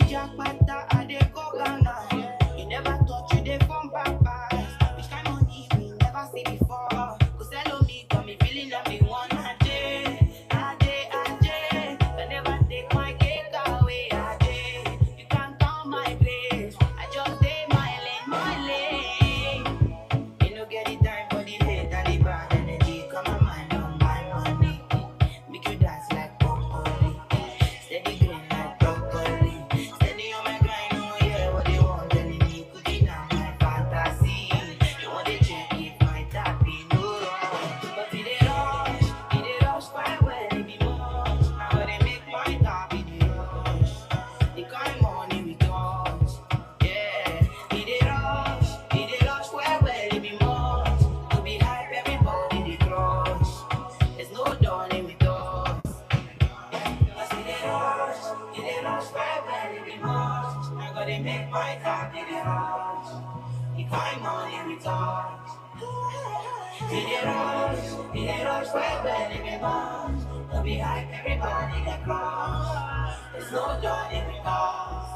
Jakarta, I dey go Ghana. You never thought you dey from Papa. Which kind of money we never see before. Cause hello me, got me feeling I'm the one. I never take my cake away. You can't count my place. I just stay my lane. You no get the time for the hate and the bad energy. Come on, man, on my money. Make you dance like broccoli. Steady green like broccoli. Steady on my grind, oh yeah, what they want, telling me cooking on my fantasy. You want to check if my tapping no wrong. But it dey rush quite well, it be much. Now they make my tap in the rush. The kind money we touch, yeah. It dey rush quite well, it be much. To be hype, everybody they crush. There's no dawning with us. Cause it dey rush quite well, it be much. Now gotta make my tap in the rush. The kind money we touch. It dey rush quite well, it be much. To be hype, everybody they crush. There's no dawning with us.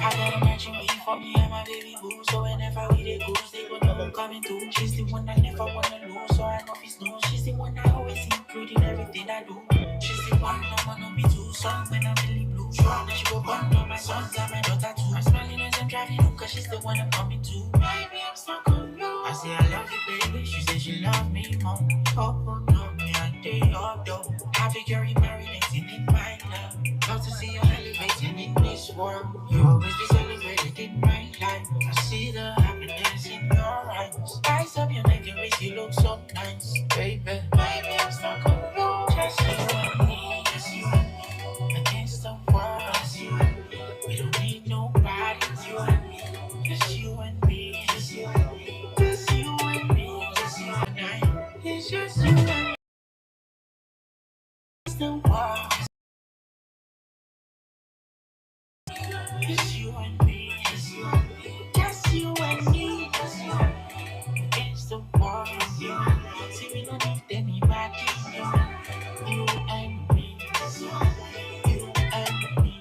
I got a mansion waiting for me and my baby boo. So whenever we dey go, they gon' know I'm coming through. She's the one I never wanna lose, so I know it's no. She's the one I always include in everything I do. She's the one I'm gonna be too strong when I'm feeling blue. Sure, now she go burn all my sons and my daughter too. I'm smiling as I'm driving home, cause she's the one I'm coming to. Baby, I'm stuck on you. I say I love you, baby. She says she love me more. Oh, no, me and they all do. Happy you're marinating in my love. Love to see you elevating in this world. You always be celebrated in my life. I see the happiness in your eyes. Eyes up your neck, your waist, you look so nice, baby. Baby, I'm stuck on you. Just you and me, just you and me. Against the world, just you and me. We don't need nobody, just you and me. Just you and me, just you and me. Just you and me, just you and I. It's just you and me. It's the world. It's you and me, it's you and me, just you and me, just you and me. Against the world, you and me. See, we don't need anybody, you and me, just you and me, you and me.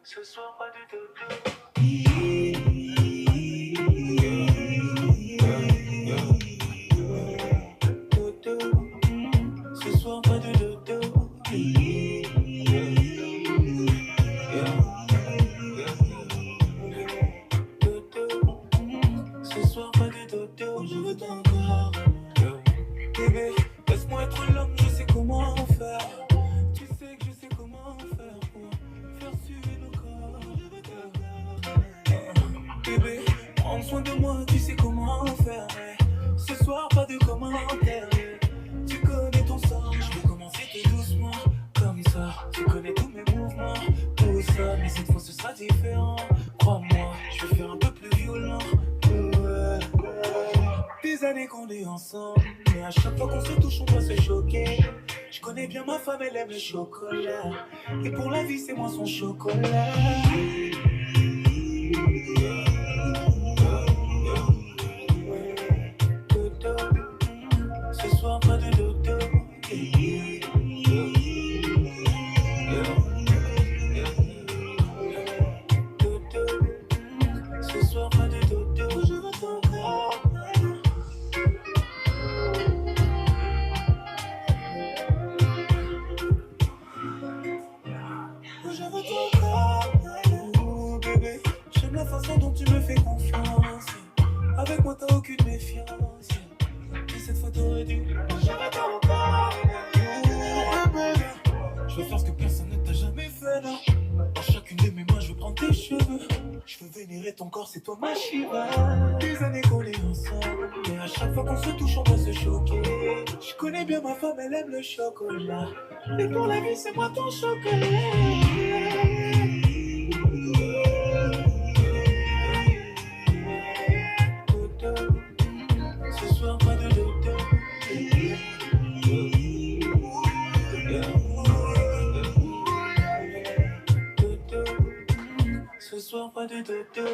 Ce soir, pas de dodo. Ce soir, pas de dodo. Ce soir, pas de dodo. Ce soir, pas de dodo. Je veux t'encore. Bébé, laisse-moi être l'homme, je sais comment faire. Tu sais que je sais comment faire pour faire suivre nos corps. Bébé, prends soin de moi, tu sais comment faire. Ce soir, pas de commentaires. Tu connais ton sort, je vais commencer tout doucement. Comme ça, tu connais tous mes mouvements. Tout ça, mais cette fois ce sera différent. Crois-moi, je vais faire un peu plus violent. Des années qu'on est ensemble, mais à chaque fois qu'on se touche, on doit se choquer. Je connais bien ma femme, elle aime le chocolat. Et pour la vie, c'est moi son chocolat. Dodo. tu me fais confiance. Avec moi t'as aucune méfiance. Et cette fois t'aurais dû j'arrête encore. Je veux faire ce que personne ne t'a jamais fait là. Dans chacune de mes mains je veux prendre tes cheveux. Je veux vénérer ton corps, c'est toi ma Shiva. Des années qu'on est ensemble, mais à chaque fois qu'on se touche on doit se choquer. Je connais bien ma femme, elle aime le chocolat. Et pour la vie c'est moi ton chocolat. Ce soir pas de dodo. Ce soir pas de dodo.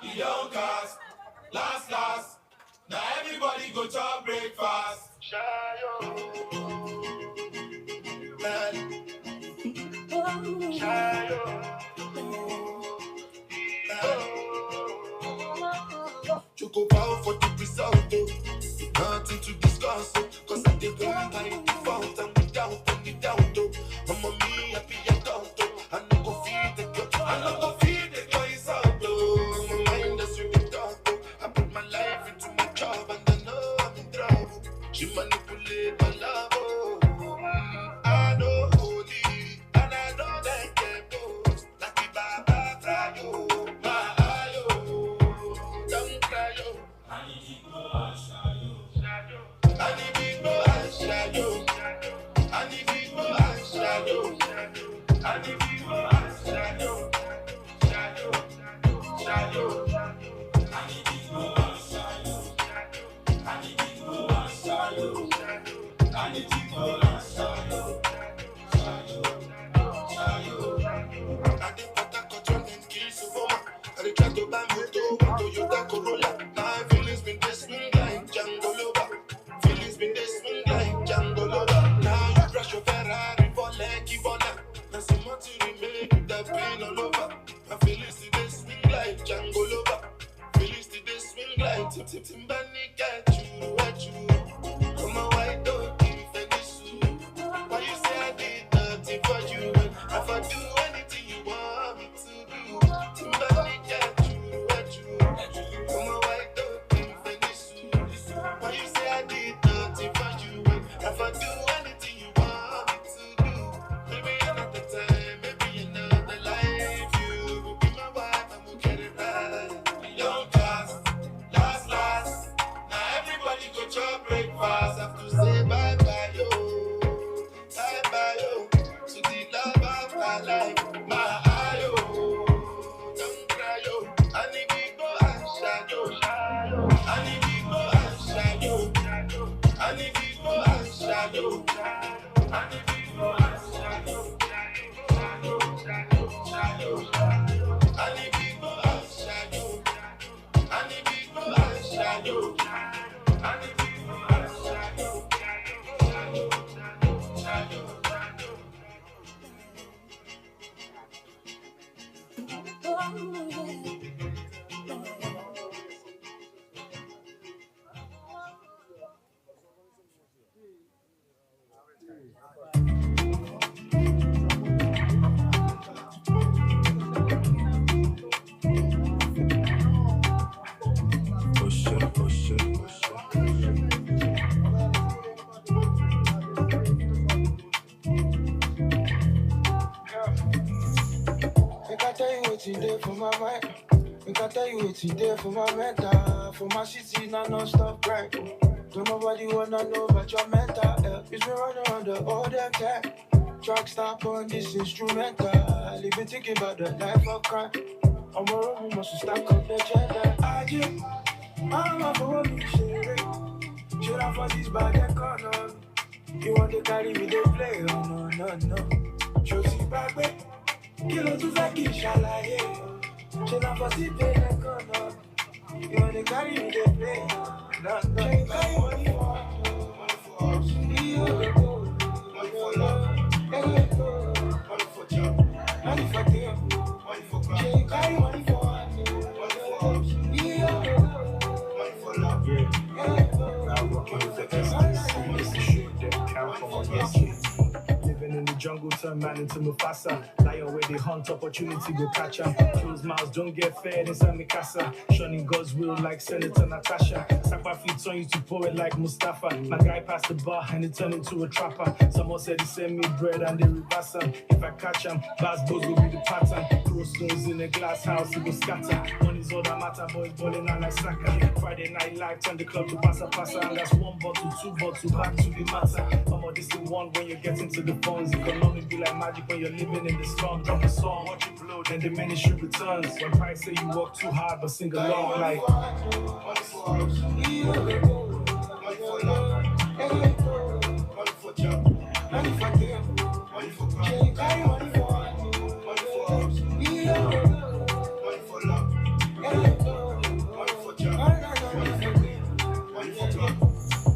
The young cast, last. Now everybody go to breakfast. Choco power for the result, nothing to discuss, cause I did one by default and without any doubt, Mama me happy adult, I no go feed the girl, I no go feed the girl is out, my mind is really dark, I put my life into my job and I know I'm in trouble, she manipulate my love, I know holy, and I know that get both, like the Baba Frayo, my ayo, don't cry yo. I need to go and shadow. I need to go and shadow. I need to go and shadow. I need to go and shadow. Shadow. I need to go and shadow. I need to go and shadow. I need to go and shadow. I did what I got on and kill so I did try to buy moto, Toyota Corolla. My feelings been this swing like Django Lover. Feelings been this swing like Django Lover. Now you crash your Ferrari for Lucky Bona. Now some more to remain with that pain all over. My feelings today swing like Django Lover. Feelings today swing like Timbani at you. Come on, white dog, give me this. Why you say I did nothing for you? If I do anything you want me to do, Timbani at you. Come on, white dog, give me this. Why you say I did nothing for you? If I do anything you want me to do, maybe another time, maybe another life, you will be my wife and we'll get it right. Young cast, last. Now everybody go to breakfast. Have to say bye-bye, yo. Bye-bye, yo. To the love of my life, my ayo. Don't cry, yo. I need to go and shadow. I need to go and shadow. I need to go and shadow. I need to go and shadow. I need to go and shadow. I need to go and shadow. I need to go and shadow. Make I tell you what's in there for my mind. Make I tell you what's in there for my mental. For my city, not non-stop grind. Don't nobody wanna know about your mental health. It's been running around the all damn time. Track stop on this instrumental. I've been thinking about the life of crime. I'm a room, must stack up the gender. I don't know for what you say. Should I for this bad economy? You want to carry me, they play. Oh no. Josie Bagbe. Kilo tún fẹ́ kí n ṣàlàyé o. Ṣé náà fọ́ sí bẹ́ẹ̀ kan náà? You wanna carry me, they play. Ṣé ìgbà yìí wọ́n ní fọ́? Money for love, money for job, money for them, money for crowd. Money for house, money for love. Now rocking with the SDC, it's the shoot that count for my yes. Living in the jungle, turn man into Mufasa. Lion where they hunt, opportunity go catch 'em. Closed mouths don't get fed inside my casa. Shunning God's will like Senator Natasha. Sacrifice turn you to poet like Mustafa. My guy passed the bar and he turned into a trapper. Someone said he sent me bread and they reverse 'em. If I catch 'em, Bass Bros will be the pattern. Throw stones in a glass house, it will scatter. Money's all that matter, boys balling on like soccer. Friday night live, turn the club to Pasa. And that's 1 bottle, 2 bottles, back to the matter. This is one when you get into the funds. Economics be like magic when you're living in the slum. Drop a song, watch it blow, then the ministry returns. When price say you work too hard, but sing along like Money for house, money for love, money for job, money for them, money for crowd. Money for house, money for love, money for job, money for club.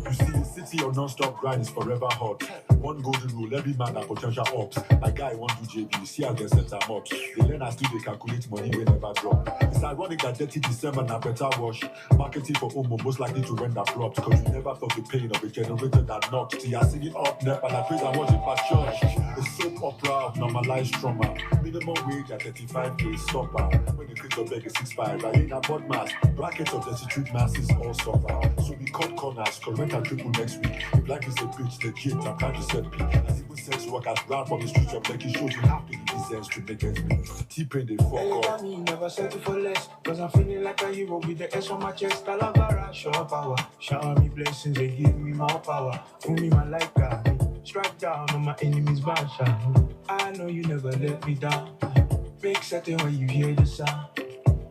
You see, the city of non-stop grind is forever hot. One golden rule, every man a potential ops. My guy want to JB, see how they set them up. They learn as to they calculate money we never drop. It's ironic that dirty December na better wash. Marketing for Omo most likely to render props. Cause you never felt the pain of a generator that knocked. See, I sing it up, nep, and I praise and watch it for church. The soap opera of normalized trauma. Minimum wage at 35K, stopper. When the kids of beg is 6'5", I ain't a bod mass. Brackets of destitute masses all suffer. So we cut corners, correct and triple next week. If life is a bitch, legit, I'm trying to set peak. As even sex workers run from the streets of Lekki shows you have to be sense to make ends meet. T-Pain, they fuck up. Me never settle for less. Cause I'm feeling like a hero with the S on my chest. Calavera, show power. Shower me blessings, they give me more power. Fool me my life, got me. Strike down on my enemies, basha. I know you never let me down. Make certain when you hear the sound.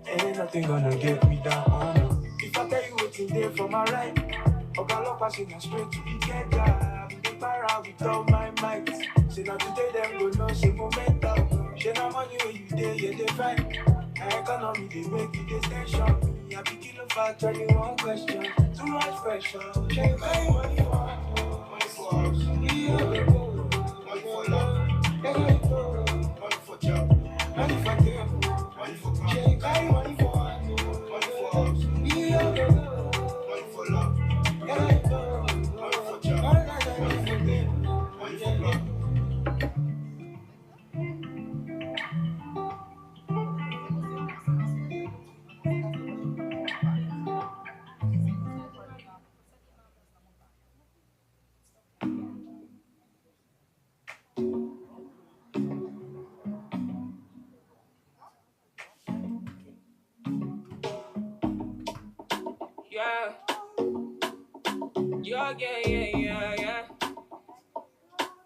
Ain't nothing gonna get me down. Oh no. If I tell you what's in there for my right, Ogalo passing straight to the get job. They para with all my might. Say now today them go know say momentum. She no money when you there, yeah they fight. Economy they make you this tension. Me I be kilo fat 21 question. Too much pressure. Change my money for house, money for love, money for job, money for them, money for crowd. Money for house, money for house, money for love, money for job, money for them, money for crowd. Yeah.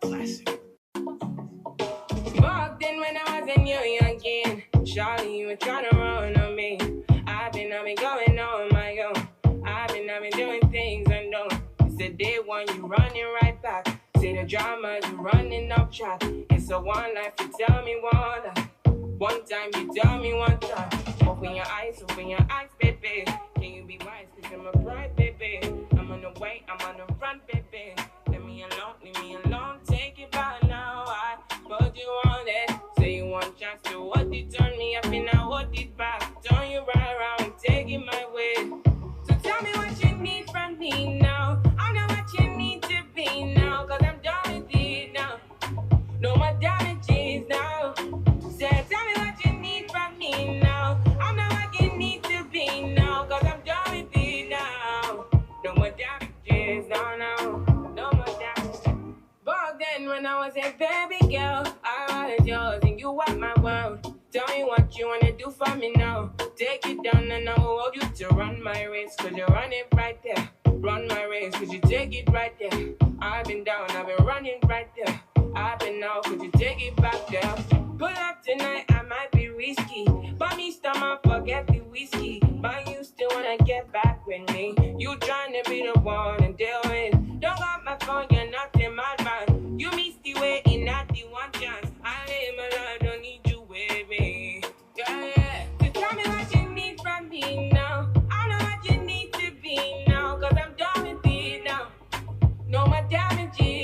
Classic. Back then when I was a new youngin', Scharloo, you were trying to run on me. I've been going on my own. I've been doing things unknown. It's the day one, you running right back. Say the drama, you running up track. It's a one life, you tell me one life. One time, you tell me one time. Open your eyes, baby. Can you be wise, cause I'm a bride, baby. I'm on the way, I'm on the run, baby. Leave me alone, take it back now. I put you on it. Say you want chance to what it turn me up and I hold it back. Turn you right around, take it my way. So tell me what you need from me now. I know what you need to be now, cause I'm done with it now. No more damages now. Say, tell me what you need from me now. I know what you need to be now, cause I'm done with it now. No more damages, no more damages. Back then when I was a baby girl, I was yours and you were my world. Tell me what you wanna do for me now. Take it down and I will hold you to run my race, cause you run it right there. Run my race, cause you take it right there. I've been down, I've been running right there. I've been out, could you take it back there? Pull up tonight, I might be risky. But me stomach, forget the whiskey. But you still wanna get back with me. You tryna be the one and deal with. Don't got my phone, you're not in my mind. You missed the way in not the one chance. I live my life, don't need you with me. Yeah. So tell me what you need from me now. I know what you need to be now, cause I'm done with it now. No more damages.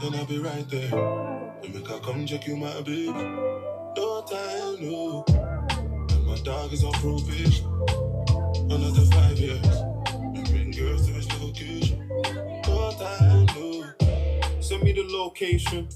then I'll be right there. And make her come check you, my baby. No time, no. And my dog is on probation. Another 5 years. And bring girls to his location. No time, no. Send me the location.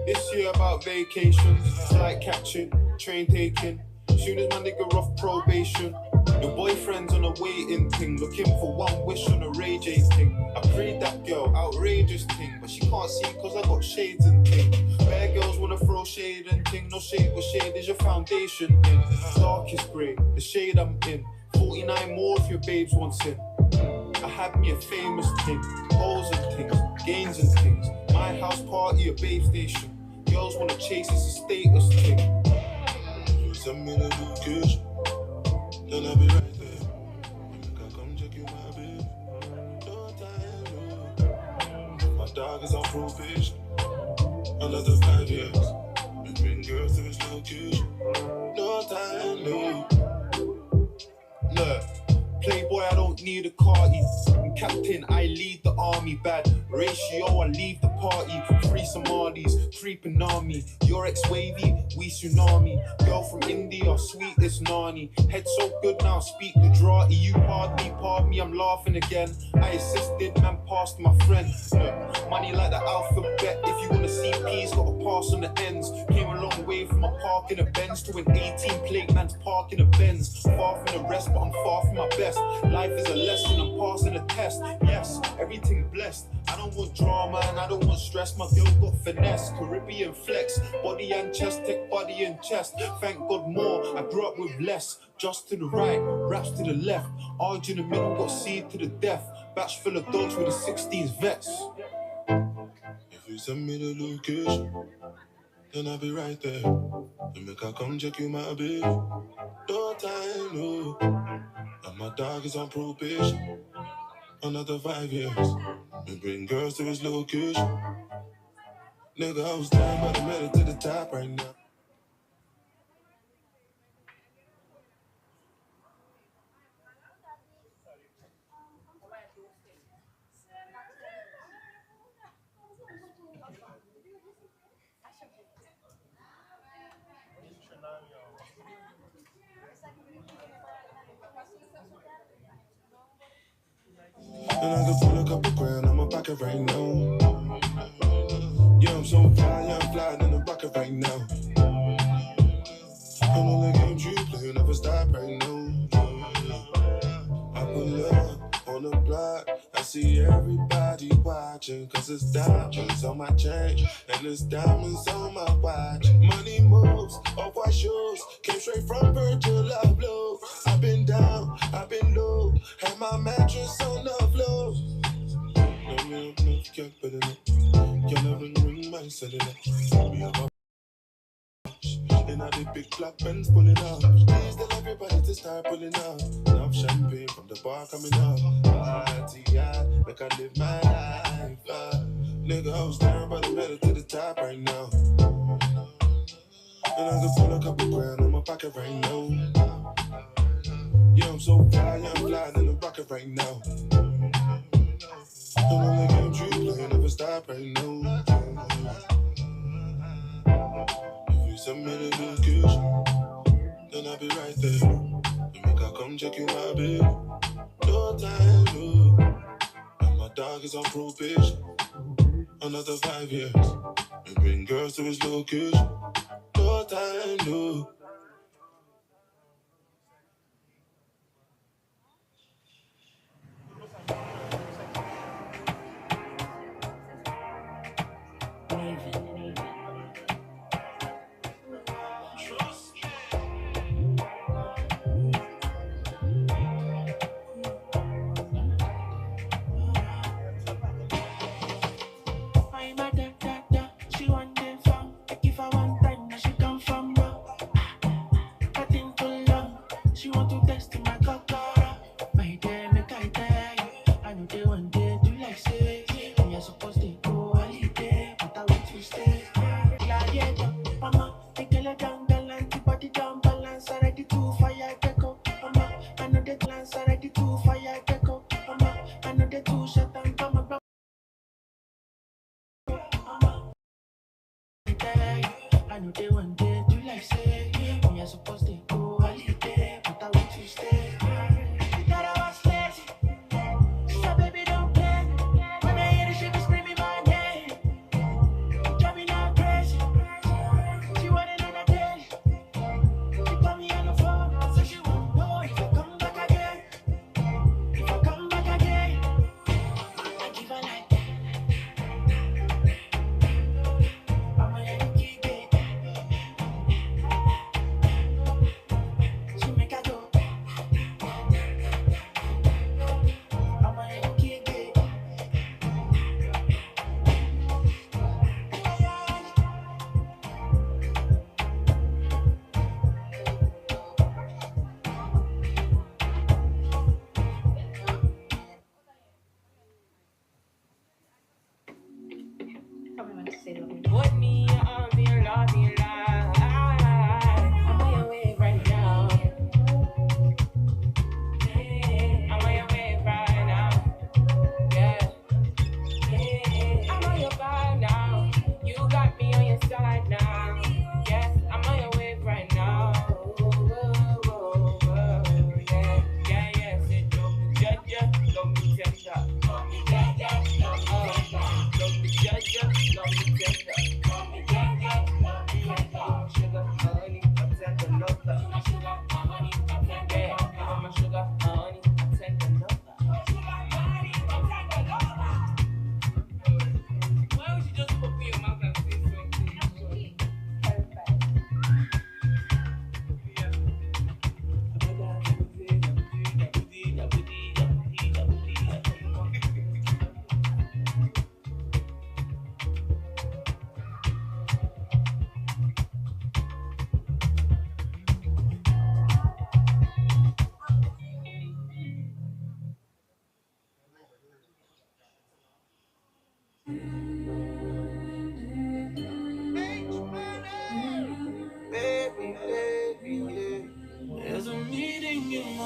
This year about vacation. Flight catching, train taking. Soon as my nigga off probation. Your boyfriend's on a waiting thing, looking for one wish on a Ray J thing. I prayed that girl, outrageous thing, but she can't see cause I got shades and thing. Bare girls wanna throw shade and thing, no shade, what shade is your foundation in? Darkest grey, the shade I'm in. 49 more if your babes wants in. I had me a famous thing, hoes and things, gains and things. My house party, a babe station. Girls wanna chase, it's a status thing. Send me the location, then I'll be right there. Make her come check you, my baby. No time, no. My dog is on probation. Another 5 years. And bring girls to his location. No time, no. Look, playboy, I don't need a carty. I'm captain, I lead the army. Bad ratio, I leave the party. 3 Somalis, creeping on me. Your ex-wavy, we tsunami. Girl from India, sweet as Nani. Head so good now, speak Gujarati. You pardon me, I'm laughing again. I assisted, man, passed my friend. Look, money like the alphabet. If you wanna see P's, gotta pass on the ends. Came a long way from a park in a Benz to an 18 plate man's park in a Benz. Far from the rest, but I'm far from my best. Life is a lesson, I'm passing a test. Yes, everything blessed. I don't want drama and I don't want stress. My girl got finesse, Caribbean flex. Body and chest, tech body and chest. Thank God more, I grew up with less. Just to the right, raps to the left. Arge in the middle, got seed to the death. Batch full of dogs with the 16s vets. If you send me the location, then I'll be right there. And make her come check you, my baby. No time, no. And my dog is on probation. Another 5 years. And bring girls to his location. Nigga, I was down, but I made it to the top right now. And I can pull a couple grand on my pocket right now. Yeah, I'm so fly, yeah, I'm flying in the rocket right now. And all the games you play never stop right now. I pull up on the block, I see everybody watching. Cause it's diamonds on my chain, and it's diamonds on my watch. Money moves, off-white shoes, came straight from Virgil Abloh. I've been down, I've been low, had my mattress on the floor. No, can't put it up. Can't never ring my cellular. We have a and I did big black pens pulling up. Please tell everybody to start pulling up. Enough champagne from the bar coming up. Party, make I live my life. Nigga, I was down, but I made it to the top right now. And I can pull a couple grand on my pocket right now. Yeah, I'm so fly, yeah, I'm flying in the rocket right now. And all the games you play never stop right now. If you send me the location, then I'll be right there. And make her come check you, my baby. No time, no. And my dog is on probation. Another 5 years. And bring girls to his location. No time, no. Supposed to go holiday, but I want to stay. I know they want day to like say, when you're supposed to go holiday, but I want to stay. You thought I was lazy, she said baby don't play. When I hear the shit be screaming my name, driving her crazy. She wanted on a day, she called me on the phone, so she won't know if I come back again. If I come back again, I give her like that. I'm a young kid, she make a go. I'm a young kid. Put me in your arms and your love and your life. I'm on your way right now. I'm on your way right now. Yeah. I'm on your vibe now. You got me on your side now. Yeah, I'm on your way right now. Yeah, yeah, yeah. Say, don't be judge, don't be tender. Don't be judge, don't be judge, don't be tender. Sugar, honey, I tend to love that. Yeah, I'm my sugar, honey, I tend to love that. Why would you just put me in your mouth and say something? Baby, baby, yeah. There's a meeting in my